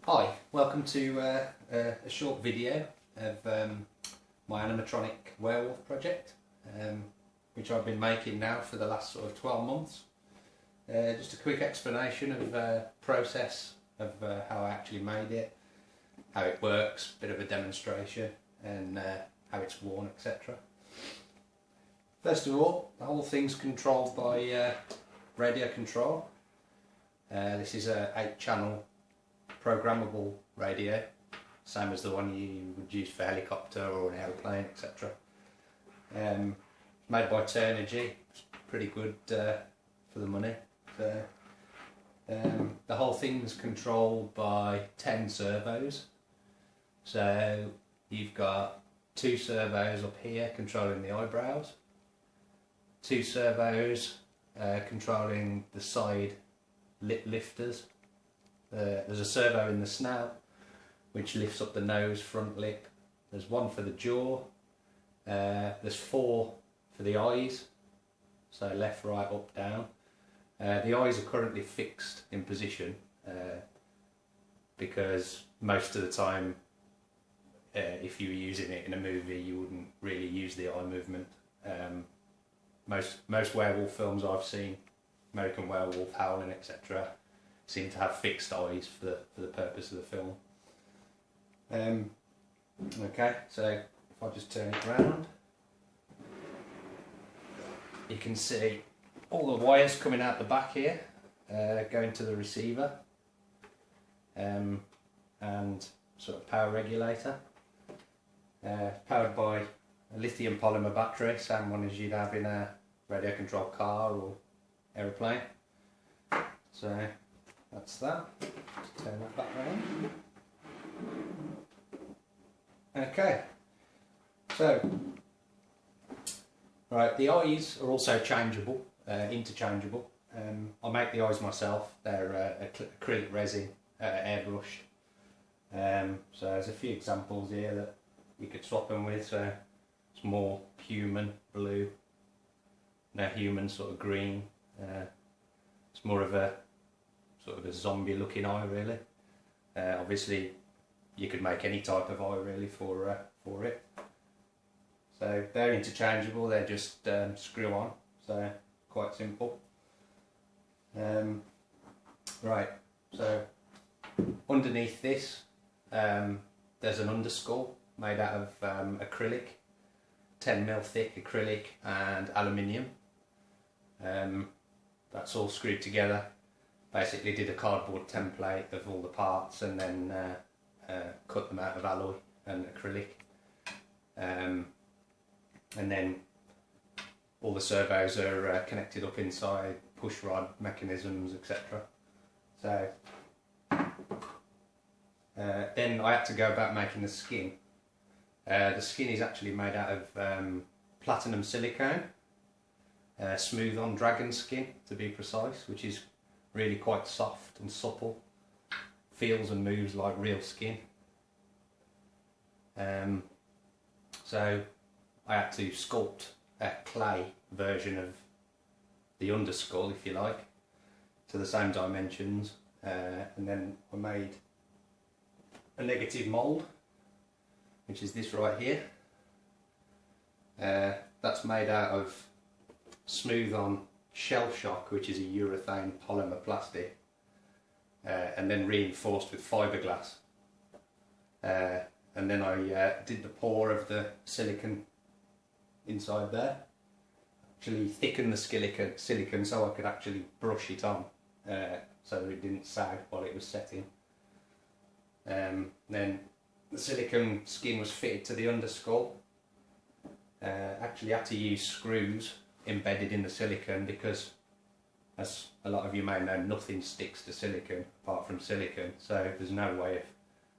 Hi, welcome to a short video of my animatronic werewolf project, which I've been making now for the last sort of 12 months. Just a quick explanation of the process of how I actually made it, how it works, a bit of a demonstration, and how it's worn, etc. First of all, the whole thing's controlled by radio control. This is a 8-channel programmable radio, same as the one you would use for helicopter or an aeroplane, etc. Made by Turnigy. It's pretty good for the money. So, the whole thing's controlled by 10 servos. So you've got 2 servos up here controlling the eyebrows, 2 servos controlling the side lip lifters. There's a servo in the snout which lifts up the nose, front lip. There's 1 for the jaw. There's 4 for the eyes, so left, right, up, down. The eyes are currently fixed in position because most of the time if you were using it in a movie you wouldn't really use the eye movement. Most werewolf films I've seen, American Werewolf, Howling, etc., seem to have fixed eyes for the purpose of the film. Okay, so if I just turn it around, you can see all the wires coming out the back here, going to the receiver, and sort of power regulator. Powered by a lithium polymer battery, same one as you'd have in a radio controlled car or aeroplane. So that's that. Just turn that back round. Okay, so right, the eyes are also changeable, interchangeable. I make the eyes myself. They're acrylic resin, airbrushed. So there's a few examples here that you could swap them with. So it's more human blue, no human sort of green. It's more of a sort of a zombie looking eye really. Obviously you could make any type of eye really for it. So they're interchangeable, they're just screw on, so quite simple. Right, so underneath this there's an underskull made out of acrylic, 10mm thick acrylic and aluminium. That's all screwed together. Basically did a cardboard template of all the parts and then cut them out of alloy and acrylic. And then all the servos are connected up inside, push rod mechanisms, etc. So then I had to go about making the skin. The skin is actually made out of platinum silicone, smooth on dragon skin to be precise, which is really quite soft and supple, feels and moves like real skin. So I had to sculpt a clay version of the underskull, if you like, to the same dimensions, and then I made a negative mould, which is this right here. That's made out of smooth on shell shock, which is a urethane polymer plastic, and then reinforced with fiberglass. And then I did the pour of the silicon inside there, actually thickened the silicon so I could actually brush it on, so that it didn't sag while it was setting. Then the silicone skin was fitted to the underskull. Actually had to use screws embedded in the silicone because, as a lot of you may know, nothing sticks to silicone apart from silicone, so there's no way of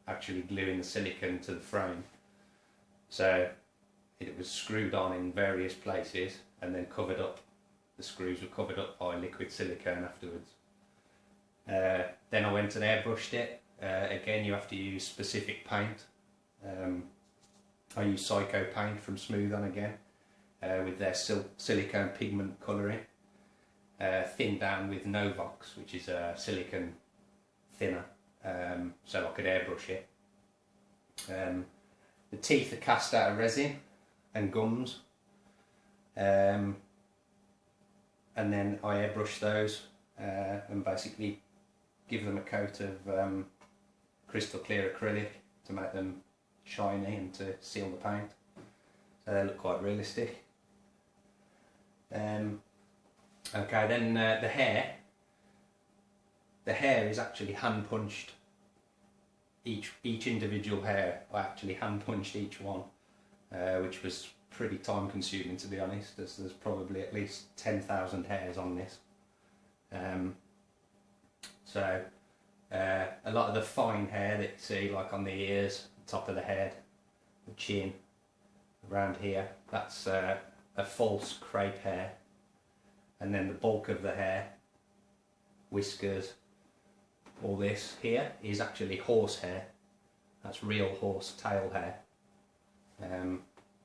actually gluing the silicone to the frame. So it was screwed on in various places and then covered up. The screws were covered up by liquid silicone afterwards. Then I went and airbrushed it. Again, you have to use specific paint. I use Psycho paint from Smooth On again, with their silicone pigment colouring, thinned down with Novox, which is a silicone thinner. so I could airbrush it. The teeth are cast out of resin and gums, and then I airbrush those and basically give them a coat of crystal clear acrylic to make them shiny and to seal the paint, so they look quite realistic. Okay, then the hair is actually hand punched. Each individual hair, I actually hand punched each one, which was pretty time consuming, to be honest. There's probably at least 10,000 hairs on this. So a lot of the fine hair that you see, like on the ears, the top of the head, the chin, around here, that's a false crepe hair. And then the bulk of the hair, whiskers, all this here is actually horse hair. That's real horse tail hair,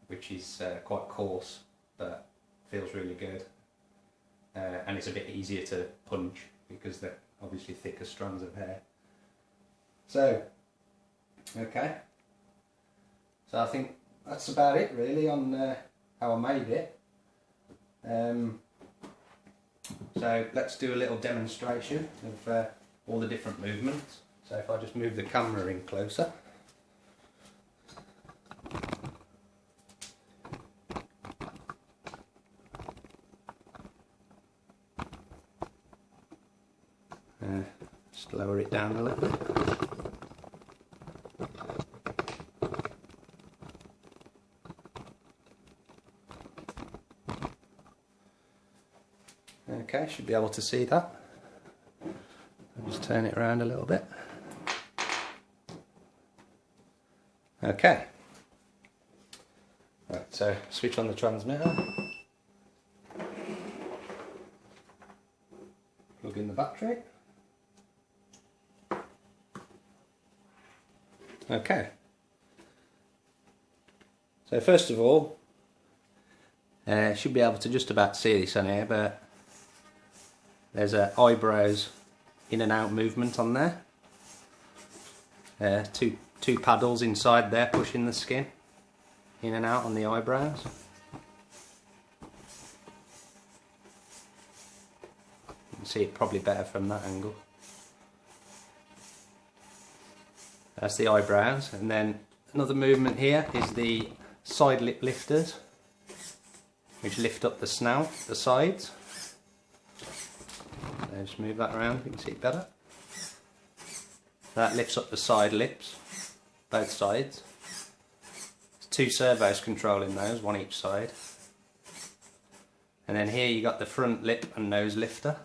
which is quite coarse but feels really good, and it's a bit easier to punch because they're obviously thicker strands of hair. So okay, so I think that's about it really on how I made it. So let's do a little demonstration of all the different movements. So if I just move the camera in closer. Just lower it down a little bit. Okay, should be able to see that. I'll just turn it around a little bit. Okay. Right, so switch on the transmitter. Plug in the battery. Okay. So first of all, should be able to just about see this on here, but there's a eyebrows in and out movement on there. Two paddles inside there pushing the skin in and out on the eyebrows. You can see it probably better from that angle. That's the eyebrows, and then another movement here is the side lip lifters, which lift up the snout, the sides. So just move that around, you can see it better. That lifts up the side lips, both sides. There's two servos controlling those, one each side. And then here you got the front lip and nose lifter.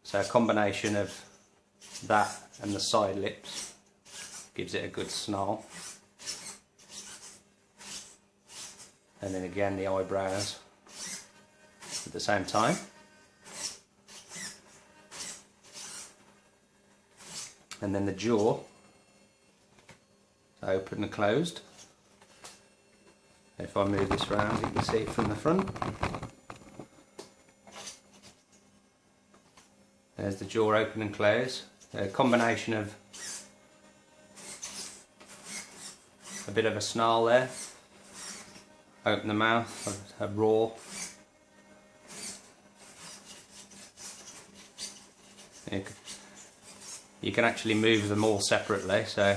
So a combination of that and the side lips gives it a good snarl. And then again the eyebrows at the same time. And then the jaw, open and closed. If I move this round, you can see it from the front. There's the jaw open and close. A combination of a bit of a snarl there. Open the mouth, a roar. You can actually move them all separately, so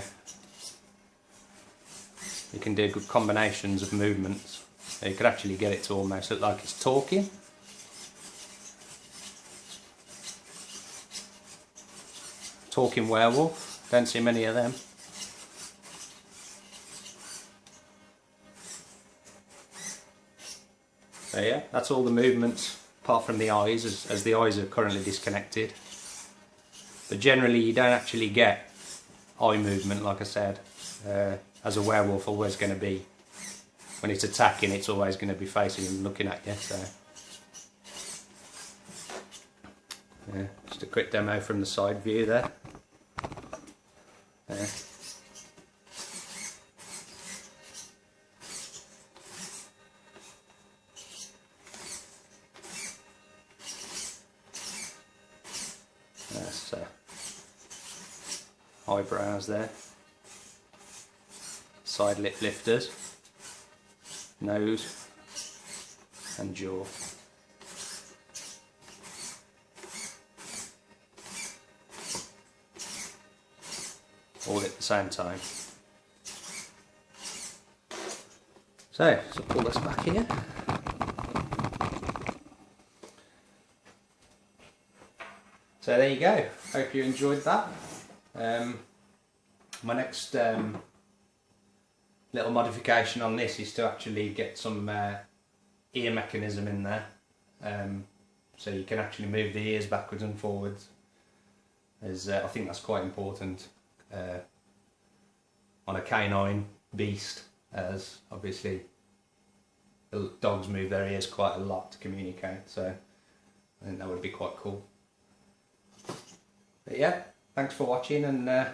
you can do good combinations of movements. So you could actually get it to almost look like it's talking. Talking werewolf, don't see many of them. So yeah, that's all the movements apart from the eyes, as the eyes are currently disconnected. But generally you don't actually get eye movement, like I said. As a werewolf, always going to be, when it's attacking, it's always going to be facing and looking at you. So yeah, just a quick demo from the side view there. eyebrows there, side lip lifters, nose and jaw. All at the same time. So pull this back here. So there you go. Hope you enjoyed that. My next little modification on this is to actually get some ear mechanism in there, so you can actually move the ears backwards and forwards. As I think that's quite important on a canine beast, as obviously the dogs move their ears quite a lot to communicate. So I think that would be quite cool. But yeah, thanks for watching, and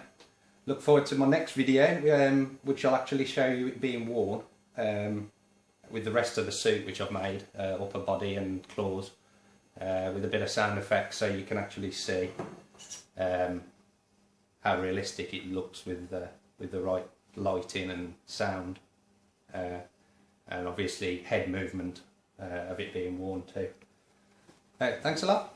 look forward to my next video, which I'll actually show you it being worn with the rest of the suit which I've made, upper body and claws, with a bit of sound effects, so you can actually see how realistic it looks with the right lighting and sound, and obviously head movement of it being worn too. Thanks a lot.